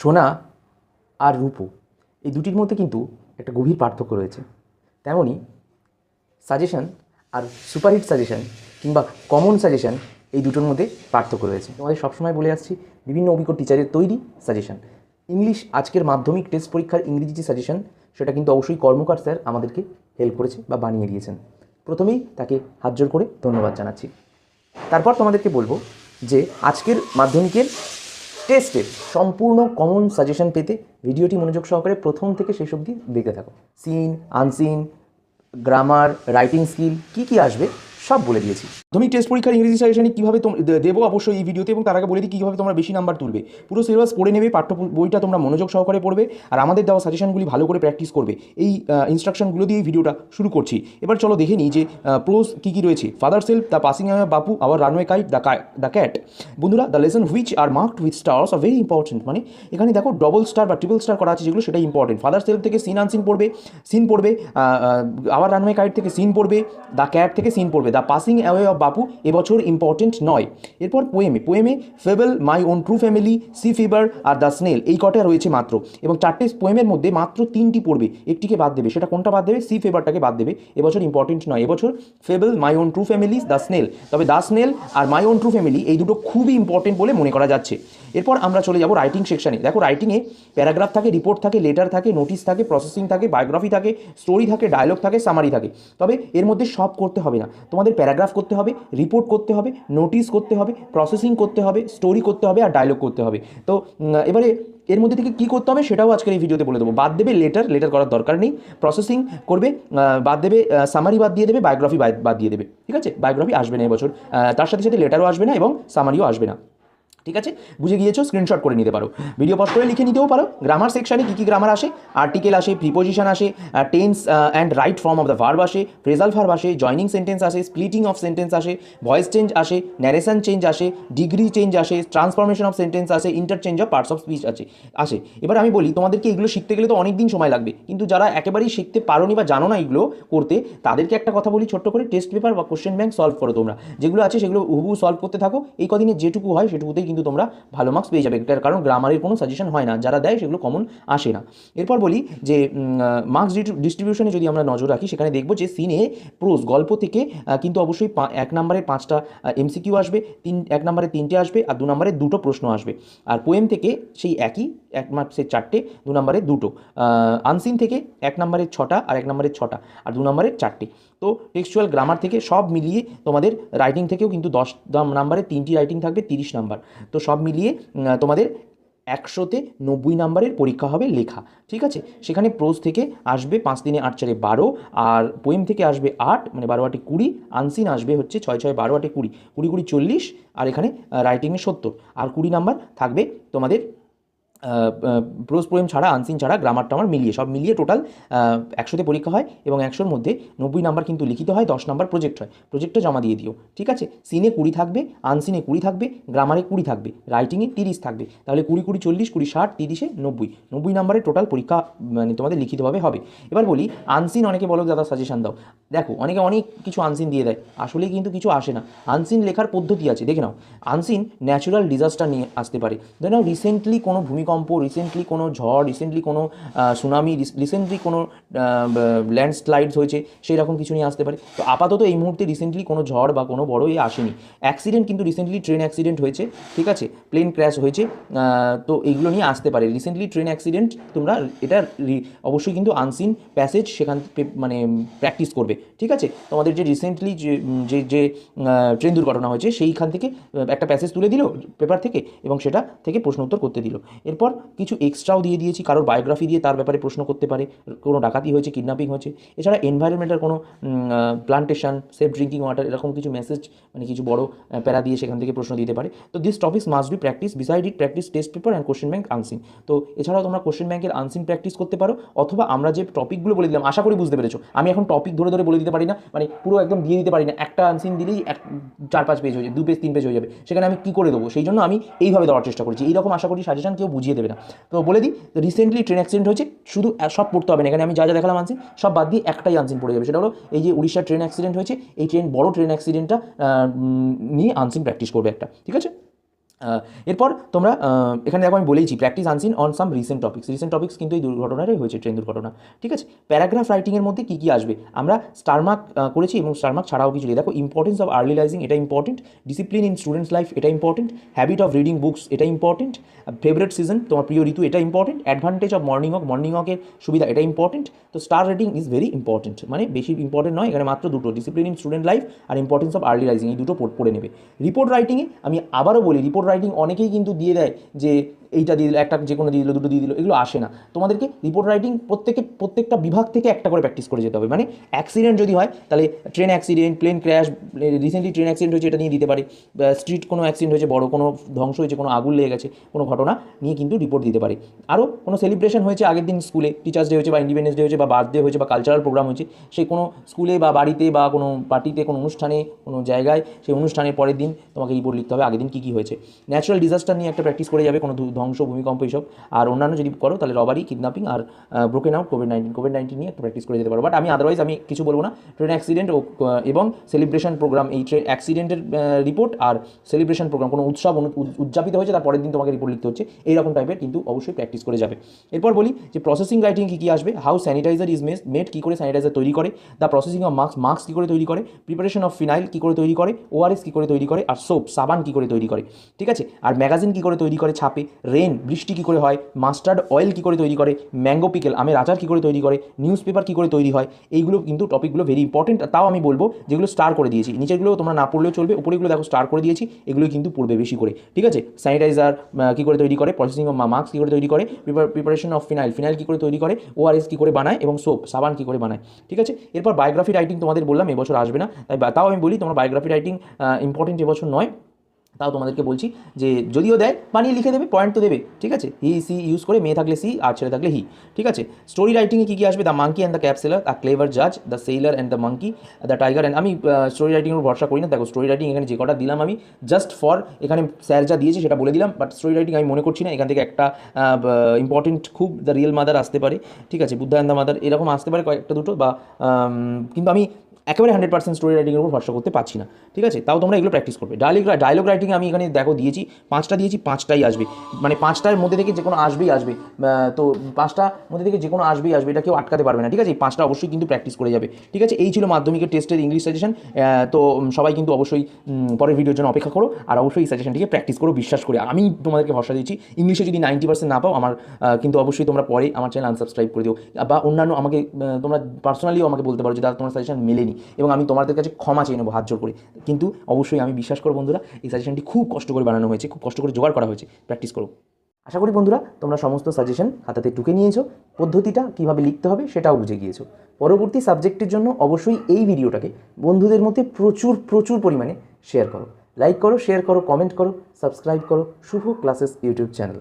সোনা আর রূপো এই দুটির মধ্যে কিন্তু একটা গভীর পার্থক্য রয়েছে। তেমনই সাজেশন আর সুপারহিট সাজেশন কিংবা কমন সাজেশন এই দুটোর মধ্যে পার্থক্য রয়েছে। তোমাদের সবসময় বলে আসছি বিভিন্ন অভিজ্ঞ টিচারের তৈরি সাজেশন। ইংলিশ আজকের মাধ্যমিক টেস্ট পরীক্ষার ইংরেজি যে সাজেশন সেটা কিন্তু অবশ্যই কর্মকার স্যার আমাদেরকে হেল্প করেছে বা বানিয়ে দিয়েছেন। প্রথমেই তাকে হাত জোড় করে ধন্যবাদ জানাচ্ছি। তারপর তোমাদেরকে বলবো যে আজকের মাধ্যমিকের টেস্টের সম্পূর্ণ কমন সাজেশন পেতে ভিডিওটি মনোযোগ সহকারে প্রথম থেকে শেষ অবধি দেখতে থাকো। Seen, unseen, grammar, writing skill কী কী আসবে সব বলে দিয়েছি। মাধ্যমিক টেস্ট পরীক্ষার ইংরেজি সাজেশনে কীভাবে দেবো অবশ্যই এই ভিডিওতে, এবং তার আগে বলে দিই কীভাবে তোমরা বেশি নাম্বার তুলবে। পুরো সিলেবাস পড়ে নেবে, পাঠ্য বইটা তোমরা মনোযোগ সহকারে পড়বে আর আমাদের দেওয়া সাজেশনগুলি ভালো করে প্র্যাকটিস করবে। এই ইনস্ট্রাকশনগুলো দিয়ে এই ভিডিওটা শুরু করছি। এবার চলো দেখে নিই যে প্রোজ কী কী রয়েছে। Father self, the passing away Bapu, our runaway kite, the cat. বন্ধুরা, the lesson which are marked with stars are very important. মানে এখানে দেখো ডবল স্টার বা ট্রিপল স্টার করা আছে যেগুলো, সেটা ইম্পর্টেন্ট। ফাদার সেলফ থেকে সিন আনসিন পড়বে, সিন পড়বে। আওয়ার রানওয়ে কাইট থেকে সিন পড়বে, দ্য ক্যাট থেকে সিন পড়বে। The passing away of Bapu এবছর ইম্পর্টেন্ট নয়। এরপর পোয়েমে fable, my own true family, sea fever আর দ্য স্নেল, এই কটা রয়েছে মাত্র। এবং চারটে পোয়েমের মধ্যে মাত্র তিনটি পড়বে, একটিকে বাদ দেবে। সেটা কোনটা বাদ দেবে? সি ফেভারটাকে বাদ দেবে। এবছর ইম্পর্টেন্ট নয়। এবছর fable, my own true family, the snail. তবে দ্য স্নেল আর মাই ওন ট্রু ফ্যামিলি এই দুটো খুবই ইম্পর্টেন্ট বলে মনে করা যাচ্ছে। এরপর আমরা চলে যাব রাইটিং সেকশানে। দেখো, রাইটিংয়ে প্যারাগ্রাফ থাকে, রিপোর্ট থাকে, লেটার থাকে, নোটিশ থাকে, প্রসেসিং থাকে, বায়োগ্রাফি থাকে, স্টোরি থাকে, ডায়লগ থাকে, সামারি থাকে। তবে এর মধ্যে সব করতে হবে না। তোমাদের প্যারাগ্রাফ করতে হবে, রিপোর্ট করতে হবে, নোটিশ করতে হবে, প্রসেসিং করতে হবে, স্টোরি করতে হবে আর ডায়লগ করতে হবে। তো এবারে এর মধ্যে থেকে কী করতে হবে সেটাও আজকের এই ভিডিওতে বলে দেবো। বাদ দেবে লেটার করার দরকার নেই। প্রসেসিং করবে, বাদ দেবে, সামারি বাদ দিয়ে দেবে, বায়োগ্রাফি বাদ দিয়ে দেবে। ঠিক আছে, বায়োগ্রাফি আসবে না এবছর, তার সাথে সাথে লেটারও আসবে না এবং সামারিও আসবে না। ঠিক আছে, বুঝে গিয়েছো? স্ক্রিনশট করে নিতে পারো, ভিডিও পজ করে লিখে নিতেও পারো। গ্রামার সেকশানে কী কী গ্রামার আসে? আর্টিকেল আসে, প্রিপোজিশন আসে, tense and right form of the verb আসে, ফ্রেজাল ভার্ব আসে, জয়নিং সেন্টেন্স আসে, স্প্লিটিং অফ সেন্টেন্স আসে, ভয়েস চেঞ্জ আসে, ন্যারেশন চেঞ্জ আসে, ডিগ্রি চেঞ্জ আসে, ট্রান্সফরমেশন অফ সেন্টেন্স আসে, interchange of parts of speech আসে। এবার আমি বলি, তোমাদেরকে এগুলো শিখতে গেলে তো অনেক দিন সময় লাগবে, কিন্তু যারা একেবারেই শিখতে পারোনি বা জানো না এগুলো করতে, তাদেরকে একটা কথা বলি ছোট্ট করে, টেস্ট পেপার বা কোশ্চেন ব্যাংক সলভ করো তোমরা। যেগুলো আছে সেগুলো হুবহু সলভ করতে থাকো। এই কদিনে যেটুকু হয় সেটুকুতেই কিন্তু তোমরা ভালো মার্কস পেয়ে যাবে। এটার কারণ গ্রামারের কোনো সাজেশন হয় না, যারা দেয় সেগুলো কমন আসে না। এরপর বলি যে মার্কস ডিস্ট্রিবিউশনে যদি আমরা নজর রাখি, সেখানে দেখব যে সিনে প্রোজ গল্প থেকে কিন্তু অবশ্যই 1 নম্বরের 5টা এমসিকিউ আসবে, 1 নম্বরে 3টে আসবে আর 2 নম্বরে 2টো প্রশ্ন আসবে। আর পোয়েম থেকে সেই একই 1 মার্কসের 4টে, 2 নম্বরে 2টো। আনসিন থেকে 1 নম্বরের 6টা আর 1 নম্বরের 6টা আর 2 নম্বরের 4টে। তো টেক্সচুয়াল গ্রামার থেকে সব মিলিয়ে তোমাদের রাইটিং থেকেও কিন্তু 10 নম্বরে 3টি রাইটিং থাকবে, 30 নাম্বার। তো সব মিলিয়ে তোমাদের 100তে 90 নম্বরের পরীক্ষা হবে লেখা। ঠিক আছে, সেখানে প্রোজ থেকে আসবে 5 দিনে 8 4 12, আর পোয়েম থেকে আসবে 8, মানে 12 8 20, আনসিন আসবে হচ্ছে 6 6 12 8 20, 20 20 40, আর এখানে রাইটিংয়ে 70, আর 20 নাম্বার থাকবে তোমাদের প্রোজ পোয়েম ছাড়া, আনসিন ছাড়া, গ্রামার টামার মিলিয়ে, সব মিলিয়ে টোটাল 100তে পরীক্ষা হয়। এবং 100-র মধ্যে 90 নাম্বার কিন্তু লিখিত হয়, 10 নাম্বার প্রজেক্ট হয়। প্রজেক্টটা জমা দিয়ে দিও। ঠিক আছে, সিনে 20 থাকবে, আনসিনে 20 থাকবে, গ্রামারে 20 থাকবে, রাইটিংয়ে 30 থাকবে। তাহলে 20 20 40 20 60 30-এ 90 নাম্বারের টোটাল পরীক্ষা মানে তোমাদের লিখিতভাবে হবে। এবার বলি আনসিন, অনেকে বলো দাদা সাজেশন দাও। দেখো, অনেকে অনেক কিছু আনসিন দিয়ে দেয়, আসলেই কিন্তু কিছু আসে না। আনসিন লেখার পদ্ধতি আছে, দেখে নাও। আনসিন ন্যাচুরাল ডিজাস্টার নিয়ে আসতে পারে। ধরে নাও রিসেন্টলি কোনো ভূমিকম্প, রিসেন্টলি কোনো ঝড়, রিসেন্টলি কোনো সুনামি, রিসেন্টলি কোনো ল্যান্ডস্লাইডস হয়েছে, সেই রকম কিছু নিয়ে আসতে পারে। তো আপাতত এই মুহূর্তে রিসেন্টলি কোনো ঝড় বা কোনো বড় আসেনি। অ্যাক্সিডেন্ট কিন্তু রিসেন্টলি ট্রেন অ্যাক্সিডেন্ট হয়েছে, ঠিক আছে, প্লেন ক্র্যাশ হয়েছে, তো এইগুলো নিয়ে আসতে পারে। রিসেন্টলি ট্রেন অ্যাক্সিডেন্ট, তোমরা এটা অবশ্যই কিন্তু আনসিন প্যাসেজ সেখান মানে প্র্যাকটিস করবে। ঠিক আছে, তোমাদের যে রিসেন্টলি যে ট্রেন দুর্ঘটনা হয়েছে সেইখান থেকে একটা প্যাসেজ তুলে দিল পেপার থেকে, এবং সেটা থেকে প্রশ্ন উত্তর করতে দিল। এরপর কিছু এক্সট্রাও দিয়ে দিয়েছি, কারোর বায়োগ্রাফি দিয়ে তার ব্যাপারে প্রশ্ন করতে পারে, কোনো ডাকাতি হয়েছে, কিডন্যাপিং হয়েছে। এছাড়া এনভায়রনমেন্টাল কোনো প্লান্টেশন, সেফ ড্রিঙ্কিং ওয়াটার, এরকম কিছু মেসেজ, মানে কিছু বড় প্যারা দিয়ে সেখান থেকে প্রশ্ন দিতে পারে। তো this topics must be practice, beside it practice test paper and question bank unseen. তো এছাড়াও তোমরা কোশ্চেন ব্যাংকের আনসিন প্র্যাকটিস করতে পারো, অথবা আমরা যে টপিকগুলো বলে দিলাম, আশা করি বুঝতে পেরেছো। আমি এখন টপিক ধরে ধরে বলে দিতে পারি না, মানে পুরো একদম দিয়ে দিতে পারি না। একটা আনসিন দিলেই 4-5 পেজ হয়ে যাবে, 2 পেজ 3 পেজ হয়ে যাবে, সেখানে আমি কী করে দেবো? সেই জন্য আমি এইভাবে দেওয়ার চেষ্টা করছি। এইরকম আশা করি সাজেশন কেউ বুঝিয়ে দেবে না। তো বলে দিই, রিসেন্টলি ট্রেন অ্যাক্সিডেন্ট হয়েছে, শুধু সব পড়তে হবে না, এখানে আমি যা যা দেখালাম আনসিন সব বাদ দিয়ে একটাই আনসিন পড়ে যাবে। সেটা হলো এই যে উড়িষ্যার ট্রেন অ্যাক্সিডেন্ট হয়েছে, এই বড় ট্রেন অ্যাক্সিডেন্টটা নিয়ে আনসিন প্র্যাকটিস করবে একটা। ঠিক আছে, এরপর তোমরা এখানে দেখো আমি বলেইছি practice unseen on some recent topics কিন্তু এই দুর্ঘটনাটাই হয়েছে, ট্রেন দুর্ঘটনা। ঠিক আছে, প্যারাগ্রাফ রাইটিংয়ের মধ্যে কী কী আসবে, আমরা স্টারমার্ক করেছি এবং স্টারমার্ক ছাড়াও কিছু দেখো, ইম্পর্টেন্স অফ আর্লি লাইজিং এটা important, discipline in students life এটা important, habit of reading books এটা ইম্পর্টেন্ট, ফেভারিট সিজন তোমার প্রিয় ঋতু এটা ইম্পর্টেন্ট, অ্যাডভান্টেজ অফ মর্নিং ওয়াকের সুবিধা এটা ইম্পর্টেন্ট। তো star rating is very important, মানে বেশি ইম্পর্টেন্ট নয়, এখানে মাত্র দুটো, ডিসিপ্লিন ইন স্টুডেন্ট লাইফ আর ইম্পর্টেন্স অফ আর্লি রাইজিং, এই দুটো পড়ে নেবে। রিপোর্ট রাইটিংয়ে আমি আবারও বলি, রিপোর্ট রাইটিং অনেকেই কিন্তু দিয়ে দেয় যে এইটা দিয়ে দিল, একটা যে কোনো দিয়ে দিল, দুটো দিয়ে দিল, এগুলো আসে না। তোমাদেরকে রিপোর্ট রাইটিং প্রত্যেকটা বিভাগ থেকে একটা করে প্র্যাকটিস করে যেতে হবে। মানে অ্যাক্সিডেন্ট যদি হয় তাহলে train accident, plane crash, recently train accident হয়েছে এটা নিয়ে দিতে পারে, স্ট্রিট কোনো অ্যাক্সিডেন্ট হয়েছে, বড় কোনো ধ্বংস হয়েছে, কোনো আগুন লেগে গেছে, কোনো ঘটনা নিয়ে কিন্তু রিপোর্ট দিতে পারে। আরও কোনো সেলিব্রেশন হয়েছে আগের দিন স্কুলে, টিচার্স ডে হয়েছে বা ইন্ডিপেন্ডেন্স ডে হয়েছে বা বার্থডে হয়েছে বা কালচারাল প্রোগ্রাম হয়েছে, সেই কোনো স্কুলে বা বাড়িতে বা কোনো পার্টিতে, কোনো অনুষ্ঠানে, কোনো জায়গায়, সেই অনুষ্ঠানের পরের দিন তোমাকে রিপোর্ট লিখতে হবে আগের দিন কী কী হয়েছে। ন্যাচারাল ডিজাস্টার নিয়ে একটা প্র্যাকটিস করে যাবে, কোনো ধ্বংস, ভূমিকম্প, এইসব। আর অন্যান্য যদি করো তাহলে রবারি, কিডন্যাপিং আর ব্রোকেন আউট, কোভিড-19 নিয়ে একটা প্র্যাকটিস করে যেতে পারো। বাট আমি আদারওয়াইজ আমি কিছু বলবো না। ট্রেন অ্যাক্সিডেন্ট এবং সেলিব্রেশন প্রোগ্রাম, এই ট্রেন অ্যাক্সিডেন্টের রিপোর্ট আর সেলিব্রেশন প্রোগ্রাম, কোনো উৎসব উদযাপিত হয়েছে তার পরের দিন তোমাকে রিপোর্ট লিখতে হচ্ছে, এইরকম টাইপের কিন্তু অবশ্যই প্র্যাকটিস করে যাবে। এরপর বলি যে প্রসেসিং রাইটিং কী কী আসবে, হাউ স্যানিটাইজার ইজ মেড, কী করে স্যানিটাইজার তৈরি করে, দ্য প্রসেসিং অফ মাস্ক কী করে তৈরি করে, প্রিপারেশন অফ ফিনাইল কী করে তৈরি করে, ওআরএস কী করে তৈরি করে, আর সোপ, সাবান কী করে তৈরি করে। ঠিক আছে, আর ম্যাগাজিন কী করে তৈরি করে ছাপে, রেন, বৃষ্টি কী করে হয়, মাস্টার্ড অয়েল কী করে তৈরি করে, ম্যাঙ্গো পিকেল, আমের আচার কী করে তৈরি করে, নিউজ পেপার কী করে তৈরি হয়, এইগুলো কিন্তু টপিকগুলো ভেরি ইম্পর্টেন্ট। তাও আমি বলবো যেগুলো স্টার করে দিয়েছি, নিচেগুলো তোমরা না পড়লেও চলবে, উপরেগুলো দেখো স্টার করে দিয়েছি, এগুলো কিন্তু পড়বে বেশি করে। ঠিক আছে, স্যানিটাইজার কী করে তৈরি করে, প্রসেসিং অফ মাস্ক কী করে তৈরি করে, প্রিপারেশন অফ ফিনাইল কী করে তৈরি করে, ওআরএস কী করে বানায় এবং সোপ, সাবান কী করে বানায়। ঠিক আছে, এরপর বায়োগ্রাফি রাইটিং তোমাদের বললাম এবছর আসবে না, তাও আমি বলি তোমার বায়োগ্রাফি রাইটিং ইম্পর্টেন্ট এবছর নয়, তাও তোমাদেরকে বলছি যে যদিও দেয় বানিয়ে লিখে দেবে, পয়েন্ট তো দেবে। ঠিক আছে, হি সি ইউজ করে, মেয়ে থাকলে সি আর ছেলে থাকলে হি। ঠিক আছে, স্টোরি রাইটিংয়ে কী কী আসবে, the monkey and the cap seller, the clever জাজ, the sailor and the monkey, the tiger and, আমি স্টোরি রাইটিংয়ের ভরসা করি না। দেখো স্টোরি রাইটিং এখানে যে কটা দিলাম আমি জাস্ট ফর, এখানে স্যার যা দিয়েছে সেটা বলে দিলাম, বাট স্টোরি রাইটিং আমি মনে করছি না এখান থেকে একটা ইম্পর্টেন্ট খুব দ্য রিয়েল মাদার আসতে পারে। ঠিক আছে, বুদ্ধা অ্যান্ড দ্য মাদার এরকম আসতে পারে কয়েকটা দুটো, বা কিন্তু আমি একেবারে 100% স্টোরি রাইটিংয়ের উপর ভরসা করতে পারছি না। ঠিক আছে, তাও তোমরা এগুলো প্র্যাকটিস করবে। ডায়লগ রাইটিংয়ে আমি এখানে দেখো দিয়েছি 5টা দিয়েছি, 5টাই আসবে, মানে 5টার মধ্যে থেকে যে কোনো আসবেই আসবে। তো 5টার মধ্যে থেকে যে কোনো আসবেই আসবে, এটা কেউ আটকাতে পারবে না। ঠিক আছে, এই 5টা অবশ্যই কিন্তু প্র্যাকটিস করে যাবে। ঠিক আছে, এই ছিল মাধ্যমিকের টেস্টের ইংলিশ সাজেশন। তো সবাই কিন্তু অবশ্যই পরের ভিডিওর জন্য অপেক্ষা করো, আর অবশ্যই এই সাজেশনটিকে প্র্যাকটিস করো, বিশ্বাস করে আমি তোমাদেরকে ভরসা দিচ্ছি। ইংলিশে যদি 90% না পাও আমার কিন্তু অবশ্যই তোমরা পরে আমার চ্যানেল আনসাবস্ক্রাইব করে দিও, বা অন্যান্য আমাকে তোমরা পার্সোনালিও আমাকে বলতে পারো যে দাদা তোমার সাজেশন মেলেনি, এবং আমি তোমাদের কাছে ক্ষমা চেয়ে নেবো হাত জোর করে। কিন্তু অবশ্যই আমি বিশ্বাস করো বন্ধুরা, এই সাজেশনটি খুব কষ্ট করে বানানো হয়েছে, খুব কষ্ট করে জোগাড় করা হয়েছে, প্র্যাকটিস করো। আশা করি বন্ধুরা তোমরা সমস্ত সাজেশন খাতাতে টুকে নিয়েছো, পদ্ধতিটা কীভাবে লিখতে হবে সেটাও বুঝে গিয়েছো। পরবর্তী সাবজেক্টের জন্য অবশ্যই এই ভিডিওটাকে বন্ধুদের মধ্যে প্রচুর পরিমাণে শেয়ার করো, লাইক করো, শেয়ার করো, কমেন্ট করো, সাবস্ক্রাইব করো শুভ ক্লাসেস ইউটিউব চ্যানেল।